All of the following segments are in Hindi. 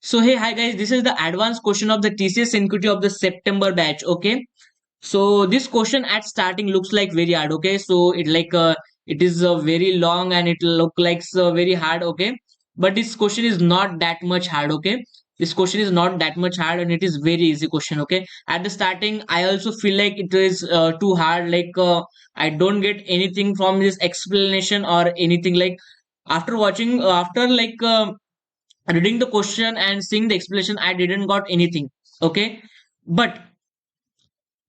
So hey, hi guys, this is the advanced question of the TCS NQT of the September batch. Okay, so this question at starting looks like very hard. Okay, so it is very long and it look like very hard. Okay, but this question is not that much hard. Okay, this question is not that much hard and it is very easy question. Okay, at the starting I also feel like it is too hard. I don't get anything from this explanation or anything. Like after watching after reading the question and seeing the explanation, I didn't got anything. Okay, but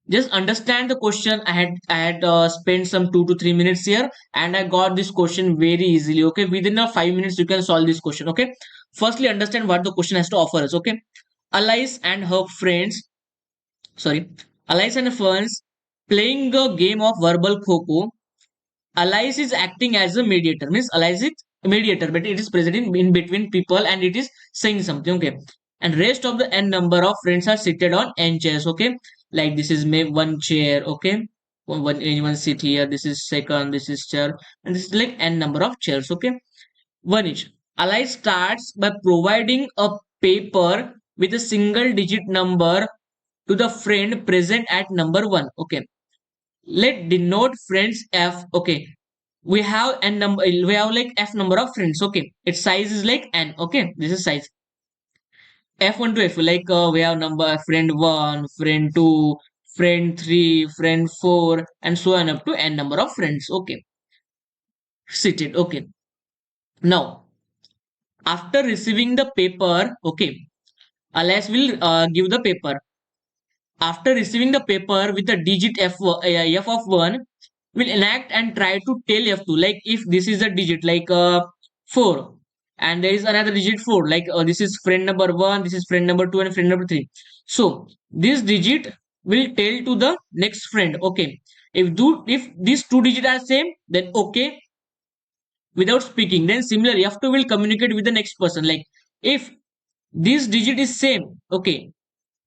just understand the question. I had spent some 2 to 3 minutes here and I got this question very easily. Okay, within a 5 minutes you can solve this question. Okay, firstly understand what the question has to offer us. Okay, Alice and her friends, sorry, Alice and her friends playing a game of verbal kho. Allies is acting as a mediator, means allies is a mediator, but it is present in between people and it is saying something. Okay, and rest of the n number of friends are seated on n chairs. Okay, like this is may one chair. Okay, anyone sit here, this is second, this is chair, and this is like n number of chairs. Okay, one each. Ally starts by providing a paper with a single digit number to the friend present at number one. Okay, let denote friends f. Okay, we have n number, we have like f number of friends. Okay, its size is like n. Okay, this is size f1 to f, we have number friend 1, friend 2, friend 3, friend 4, and so on up to n number of friends. Okay, seated. Okay, now after receiving the paper, okay, Alias will give the paper. After receiving the paper with a digit f of 1, will enact and try to tell f2, like if this is a digit 4 and there is another digit 4, this is friend number 1, this is friend number 2 and friend number 3. So this digit will tell to the next friend. Okay, if these two digits are same, then okay, without speaking, then similarly f2 will communicate with the next person. Like if this digit is same, okay,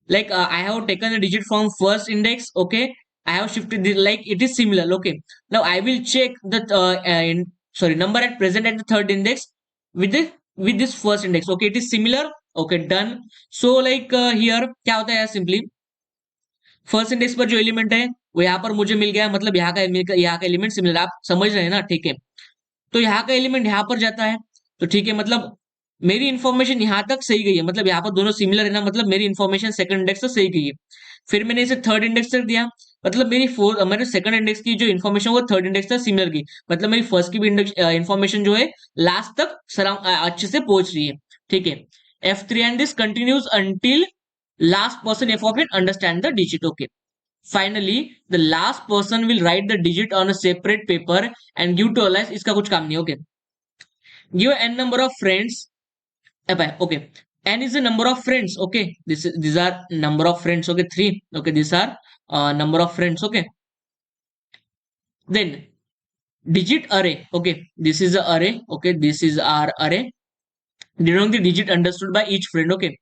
I have taken a digit from first index. Okay, I have shifted this, like it is similar. Okay, now I will check the number at present at the third index with this first index. Okay, it is similar. Okay, done. So here क्या होता है यार, simply फर्स्ट इंडेक्स पर जो एलिमेंट है वो यहाँ पर मुझे मिल गया, मतलब यहाँ का एलिमेंट सिमिलर, आप समझ रहे हैं ना? ठीक है, तो यहाँ का एलिमेंट यहाँ पर जाता है, तो ठीक है, मतलब मेरी इन्फॉर्मेशन यहाँ तक सही गई है, मतलब यहाँ पर दोनों सिमिलर है ना, मतलब मेरी इन्फॉर्मेशन सेकंड इंडेक्स तक सही गई है। फिर मैंने इसे थर्ड इंडेक्स तक दिया, मतलब मेरे सेकंड इंडेक्स की जो इन्फॉर्मेशन वो थर्ड इंडेक्स तक सिमिलर गई, मतलब मेरी फर्स्ट की भी इन्फॉर्मेशन जो है लास्ट तक अच्छे से पहुंच रही है। ठीक है, F3 and this continues until last person f of n understand the digit. Okay, finally the last person will write the digit on a separate paper and give to Alice. इसका कुछ काम नहीं। Okay, give n number of friends. Okay, n is the number of friends. Okay, these are number of friends. Okay, 3. Okay, these are number of friends. Okay, then digit array. Okay, this is the array. Okay, this is our array denoting the digit understood by each friend. Okay,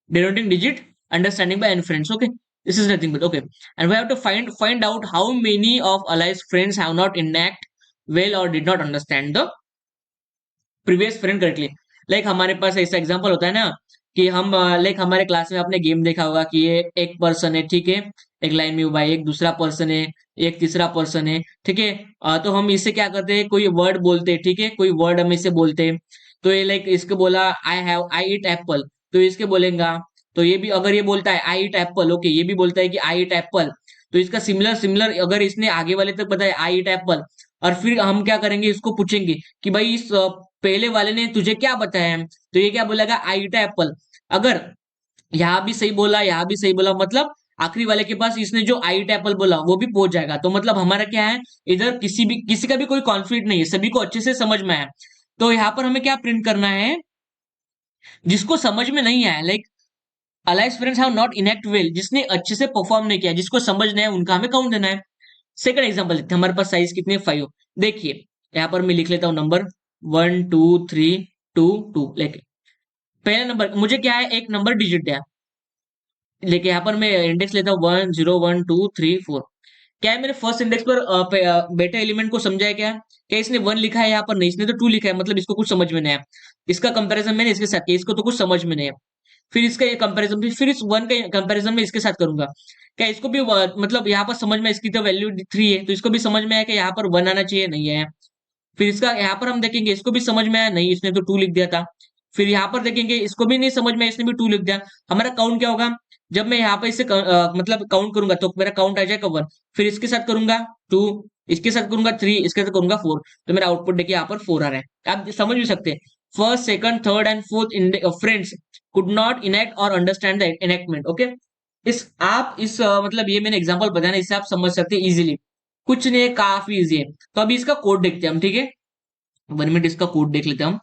denoting digit understanding by n friends. Okay, this is nothing but okay, and we have to find out how many of Ali's friends have not enact well or did not understand the previous friend correctly. हमारे पास ऐसा एग्जांपल होता है ना कि हम हमारे क्लास में आपने गेम देखा होगा कि ये एक पर्सन है, ठीक है, एक लाइन में हुआ है, एक दूसरा पर्सन है, एक तीसरा पर्सन है, ठीक है। तो हम इससे क्या करते हैं, कोई वर्ड बोलते हैं, ठीक है, कोई वर्ड हम इससे बोलते हैं, तो ये इसको बोला आई ईट एप्पल, तो इसके बोलेगा, तो ये भी अगर ये बोलता है आई ईट एप्पल, ओके, ये भी बोलता है कि आई ईट एप्पल, तो इसका सिमिलर सिमिलर अगर इसने आगे वाले तक बताया आई ईट एप्पल, और फिर हम क्या करेंगे, इसको पूछेंगे कि भाई इस पहले वाले ने तुझे क्या बताया है, तो ये क्या बोलेगा आई ईट एप्पल। अगर यहाँ भी सही बोला, यहाँ भी सही बोला, मतलब आखिरी वाले के पास इसने जो आई ईट एप्पल बोला वो भी पहुंच जाएगा। तो मतलब हमारा क्या है, इधर किसी का भी कोई कॉन्फ्लिक्ट नहीं है, सभी को अच्छे से समझ में आया। तो यहाँ पर हमें क्या प्रिंट करना है, जिसको समझ में नहीं आया, अलाइज friends have not enact well, जिसने अच्छे से परफॉर्म नहीं किया, जिसको समझ नहीं है, उनका हमें काउंट देना है। सेकंड एग्जांपल लेते हैं, हमारे पास साइज कितने 5। देखिए यहाँ पर मैं लिख लेता हूँ नंबर 1 2 3 2 2। पहला नंबर मुझे क्या है, एक नंबर डिजिट दिया, लेकिन यहाँ पर मैं इंडेक्स लेता हूँ 1 0 1 2 3 4। क्या है, मेरे फर्स्ट इंडेक्स पर बेटा एलिमेंट को समझा है क्या इसने 1 लिखा है, यहाँ पर नहीं, इसने तो 2 लिखा है, मतलब इसको कुछ समझ में नहीं आया। इसका कंपैरिजन मैंने इसके साथ किया, इसको तो कुछ समझ में नहीं है। फिर इसका ये कंपैरिजन, फिर इस वन का कंपैरिजन में इसके साथ करूंगा। क्या इसको भी मतलब यहाँ पर समझ में, इसकी तो वैल्यू 3 है तो इसको भी समझ में आया कि यहाँ पर 1 आना चाहिए, नहीं है। फिर इसका यहाँ पर हम देखेंगे, इसको भी समझ में आया, नहीं इसने तो 2 लिख दिया था। फिर यहाँ पर देखेंगे, इसको भी नहीं समझ में आया, इसने भी 2 लिख दिया। हमारा काउंट क्या होगा, जब मैं यहाँ पर इसे मतलब काउंट करूंगा तो मेरा काउंट आ जाएगा 1। फिर इसके साथ करूंगा 2, इसके साथ करूंगा 3, इसके साथ करूंगा 4, तो मेरा आउटपुट देखिए यहाँ पर 4 आ रहा है। आप समझ भी सकते हैं, first second third and fourth friends could not enact और अंडरस्टैंड द इनेक्टमेंट। ओके, इस आप इस मतलब ये मैंने एग्जांपल बताया ना, इससे आप समझ सकते हैं इजीली। कुछ नहीं है, काफी इजी है। तो अभी इसका कोड देखते हैं हम, ठीक है। 1 मिनट, इसका कोड देख लेते हैं हम।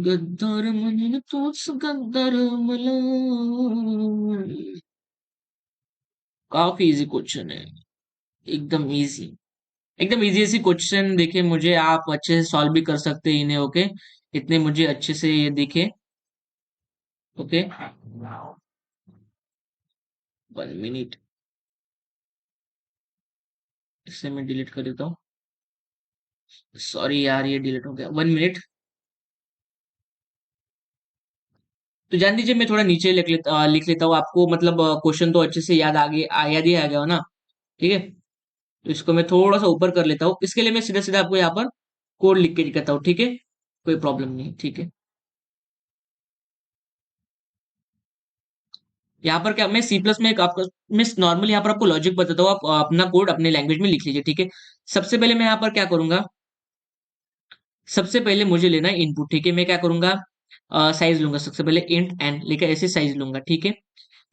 गद्दार मन तोच गद्दार मला, काफी इजी क्वेश्चन है, एकदम इजी। एकदम इजी इजी क्वेश्चन देखे मुझे, आप अच्छे से सॉल्व भी कर सकते हैं इन्हें। ओके, इतने मुझे अच्छे से ये दिखे। ओके, 1 मिनट, इससे मैं डिलीट कर देता हूँ। सॉरी यार, ये डिलीट हो गया। 1 मिनट। तो जान दीजिए, मैं थोड़ा नीचे लिख लेता हूँ आपको, मतलब क्वेश्चन तो अच्छे से याद ही आ गया हो ना। ठीक है, तो इसको मैं थोड़ा सा ऊपर कर लेता हूँ। इसके लिए मैं सीधा सीधा आपको यहाँ पर कोड लिख के दिखाता हूँ, ठीक है। कोई प्रॉब्लम नहीं, ठीक है। यहाँ पर क्या, मैं सी प्लस में एक आपका, मैं नॉर्मली यहाँ पर आपको लॉजिक बताता हूँ, आप अपना कोड अपने लैंग्वेज में लिख लीजिए, ठीक है। सबसे पहले मैं यहाँ पर क्या करूंगा, सबसे पहले मुझे लेना है इनपुट, ठीक है। मैं क्या करूंगा, साइज लूंगा, सबसे पहले इंट एन लेकर ऐसे साइज लूंगा, ठीक है।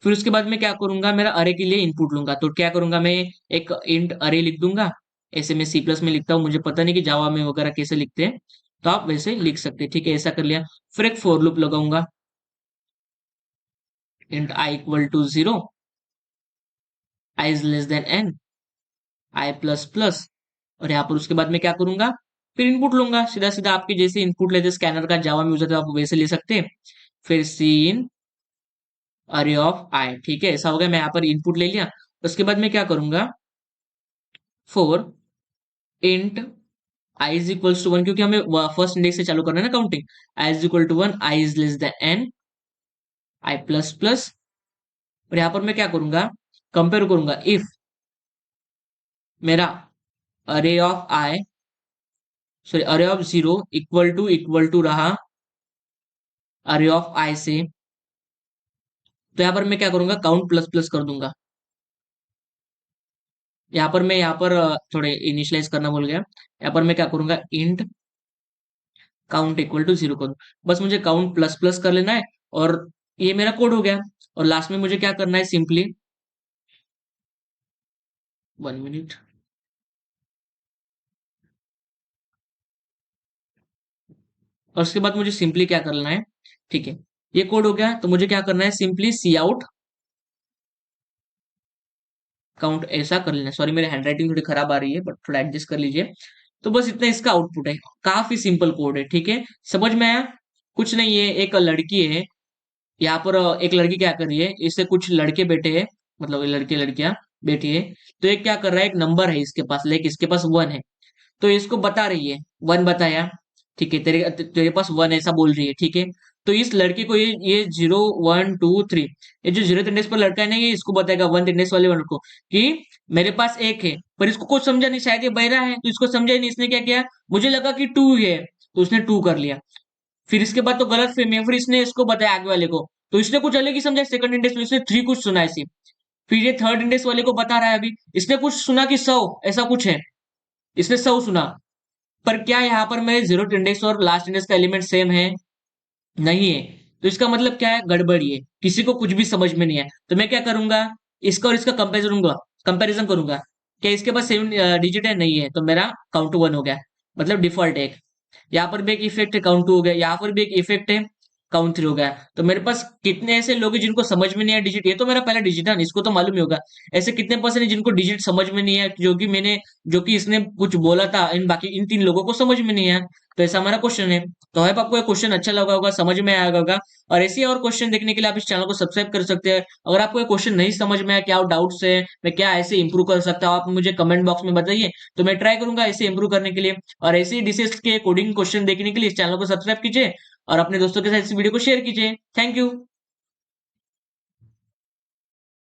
फिर उसके बाद मैं क्या करूंगा, मेरा अरे के लिए इनपुट लूंगा, तो क्या करूंगा, मैं एक इंट अरे लिख दूंगा। ऐसे मैं सी प्लस में लिखता हूँ, मुझे पता नहीं कि जावा में वगैरह कैसे लिखते हैं, तो आप वैसे लिख सकते हैं, ठीक है। ऐसा कर लिया। फिर एक फोर लूप लगाऊंगा, int i equal to 0, i is less than n, i plus plus. और यहाँ पर उसके बाद मैं क्या करूंगा, फिर इनपुट लूंगा, सीधा सीधा आपके जैसे इनपुट लेते स्कैनर का जावा में यूज होता है, आप वैसे ले सकते हैं। फिर सी इन अरे ऑफ आई, ठीक है। ऐसा हो गया, मैं यहाँ पर इनपुट ले लिया। उसके बाद मैं क्या करूंगा, for int i is equals to 1, क्योंकि हमें फर्स्ट इंडेक्स से चालू करना है ना counting. I is equal to 1, i is less than n, i plus plus. और यहाँ पर मैं क्या करूंगा, कंपेयर करूंगा, इफ मेरा अरे ऑफ आई, सॉरी अरे ऑफ 0 इक्वल टू रहा अरे ऑफ आई से, तो यहाँ पर मैं क्या करूंगा, काउंट प्लस प्लस कर दूंगा। यहाँ पर मैं थोड़े इनिशियलाइज करना भूल गया। यहाँ पर मैं क्या करूंगा, इंट काउंट इक्वल टू 0 करूँ। बस मुझे काउंट प्लस प्लस कर लेना है, और ये मेरा कोड हो गया। और लास्ट में मुझे क्या करना है, सिंपली 1 मिनट, और उसके बाद मुझे सिंपली क्या करना है, ठीक है। ये कोड हो गया, तो मुझे क्या करना है, सिंपली सी आउट काउंट ऐसा कर लेना। सॉरी, मेरी हैंडराइटिंग थोड़ी खराब आ रही है, बट थोड़ा एडजस्ट कर लीजिए। तो बस इतना इसका आउटपुट है, काफी सिंपल कोड है, ठीक है। समझ में आया, कुछ नहीं है। एक लड़की है, यहाँ पर एक लड़की क्या कर रही है, इससे कुछ लड़के बैठे हैं, मतलब लड़के लड़कियां बैठी है। तो ये क्या कर रहा है, एक नंबर है इसके पास, लेकिन इसके पास 1 है, तो इसको बता रही है, 1 बताया, ठीक है, तेरे तेरे पास 1 ऐसा बोल रही है, ठीक है। तो इस लड़के को ये 0 1 2 3, ये जो 0th इंडेक्स पर लड़का है ना, ये इसको बताएगा 1th इंडेक्स वाले को कि मेरे पास 1 है। पर इसको कुछ समझा नहीं, शायद ये बहरा है तो इसको समझा ही नहीं। इसने क्या किया, मुझे लगा कि 2 है, तो उसने 2 कर लिया। फिर इसके बाद तो गलत फहमी है, फिर इसने इसको बताया आगे वाले को, तो इसने कुछ अलग ही समझा सेकंड इंडेक्स में, इसने 3 कुछ सुना ऐसी। फिर ये थर्ड इंडेक्स वाले को बता रहा है, अभी इसने कुछ सुना कि 100 ऐसा कुछ है, इसने 100 सुना। पर क्या यहाँ पर मेरे 0th इंडेक्स और लास्ट इंडेक्स का एलिमेंट सेम है, नहीं है। तो इसका मतलब क्या है, गड़बड़ी है, किसी को कुछ भी समझ में नहीं है। तो मैं क्या करूंगा, इसका और इसका कंपेरिजन करूंगा। क्या इसके पास 7 डिजिट है, नहीं है, तो मेरा काउंट 1 हो गया, मतलब डिफॉल्ट एक। यहाँ पर भी एक इफेक्ट है, काउंट 2 हो गया। यहाँ पर भी एक इफेक्ट है, काउंट 3 हो गया। तो मेरे पास कितने ऐसे लोग हैं जिनको समझ में नहीं आया डिजिट, ये तो मेरा पहला डिजिट है, इसको तो मालूम ही होगा। ऐसे कितने पर्सन है जिनको डिजिट समझ में नहीं है, जो कि इसने कुछ बोला था, इन बाकी इन 3 लोगों को समझ में नहीं आया। तो ऐसा हमारा क्वेश्चन है। तो होप आपको ये क्वेश्चन अच्छा लगा होगा, समझ में आया होगा। और ऐसे ही और क्वेश्चन देखने के लिए आप इस चैनल को सब्सक्राइब कर सकते हैं। अगर आपको ये क्वेश्चन नहीं समझ में आया, क्या डाउट्स है, मैं क्या ऐसे इंप्रूव कर सकता हूँ, आप मुझे कमेंट बॉक्स में बताइए, तो मैं ट्राई करूंगा ऐसे इंप्रूव करने के लिए। और ऐसे ही डिशेस के कोडिंग क्वेश्चन देखने के लिए इस चैनल को सब्सक्राइब कीजिए और अपने दोस्तों के साथ इस वीडियो को शेयर कीजिए। Thank you.